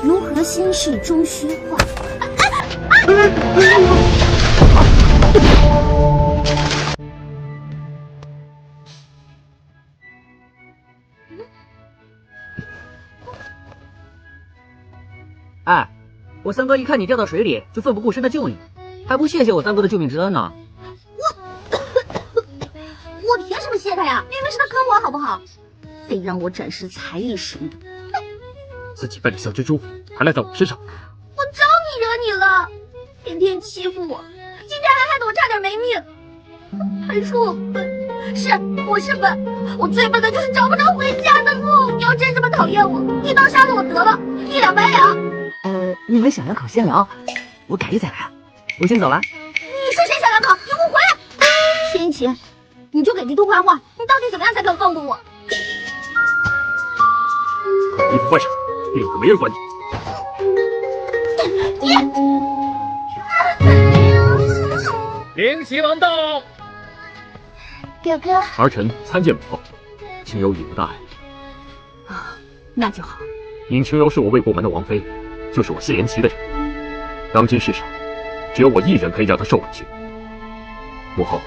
如何心事终虚化？哎，我三哥一看你掉到水里，就奋不顾身的救你，还不谢谢我三哥的救命之恩呢。我凭什么谢他呀？明明是他坑我，好不好？非让我展示才艺什么的。自己扮的小蜘蛛，还赖在我身上。我招你惹你了？天天欺负我，今天还害得我差点没命。还说我笨，是，我是笨，我最笨的就是找不着回家的路。你要真这么讨厌我，一刀杀了我得了，一了百了。你们想要烤先聊，我改日再来啊。我先走了。你说谁想要烤？你给我回来！天晴，你就给帝都画画，你到底怎么样才肯放过我？把衣服换上，另个没人管你。灵犀王到。表哥，儿臣参见母后，青柔已无大碍。啊，那就好。尹青柔是我魏国门的王妃，就是我谢延琪的人。当今世上，只有我一人可以让她受委屈。母后，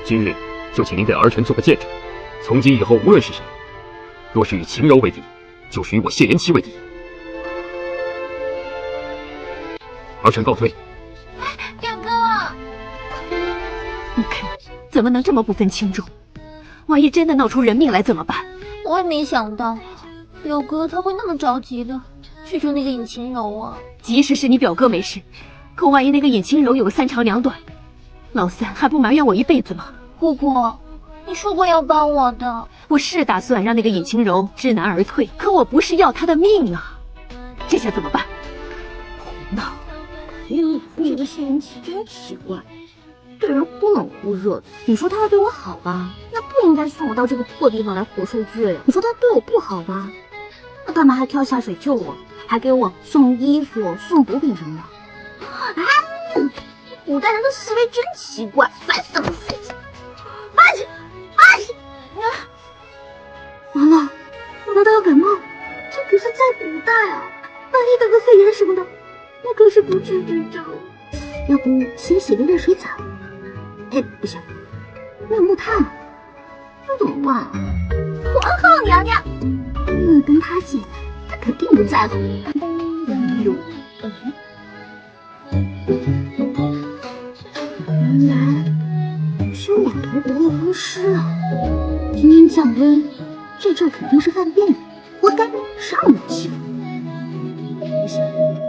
今日就请您给儿臣做个见证，从今以后无论是谁，若是与青柔为敌，就是与我谢延琪为敌。儿臣告退。表哥，你看，怎么能这么不分轻重？万一真的闹出人命来怎么办？我也没想到，表哥他会那么着急的去救那个尹晴柔啊。即使是你表哥没事，可万一那个尹清柔有个三长两短，老三还不埋怨我一辈子吗？姑姑，你说过要帮我的。我是打算让那个尹清柔知难而退，可我不是要她的命啊！这下怎么办？胡闹！这个谢延琪真奇怪，对人忽冷忽热的。你说他要对我好吧，那不应该送我到这个破地方来活受罪呀。你说他对我不好吧，那干嘛还跳下水救我，还给我送衣服、送补品什么的？啊，古代人的思维真奇怪，烦死了！完了，我难道要感冒？这可是在古代啊，万一得个肺炎什么的，那可是不治之症。要不先洗个热水澡？哎，不行，没有木炭，那怎么办？皇后娘娘，跟她借，她肯定不在乎。原来是有两头不会风湿啊！今天降温，这阵肯定是犯病，活该上我欺负。不行，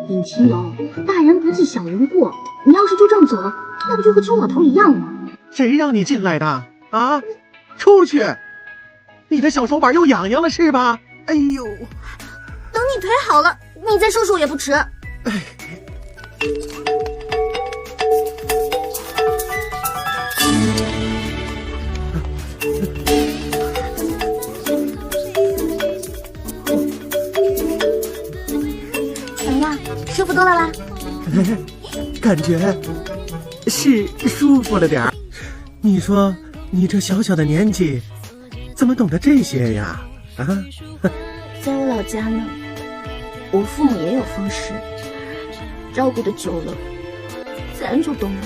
尹清柔，大人不计小人过，你要是就这样走了，那不就和周老头一样吗？谁让你进来的啊？出去！你的小手板又痒痒了是吧？哎呦，等你腿好了，你再收拾我也不迟。怎么样，舒服多了啦？感觉是舒服了点儿。你说你这小小的年纪，怎么懂得这些呀？啊？在我老家呢，我父母也有风湿，照顾的久了，自然就懂了。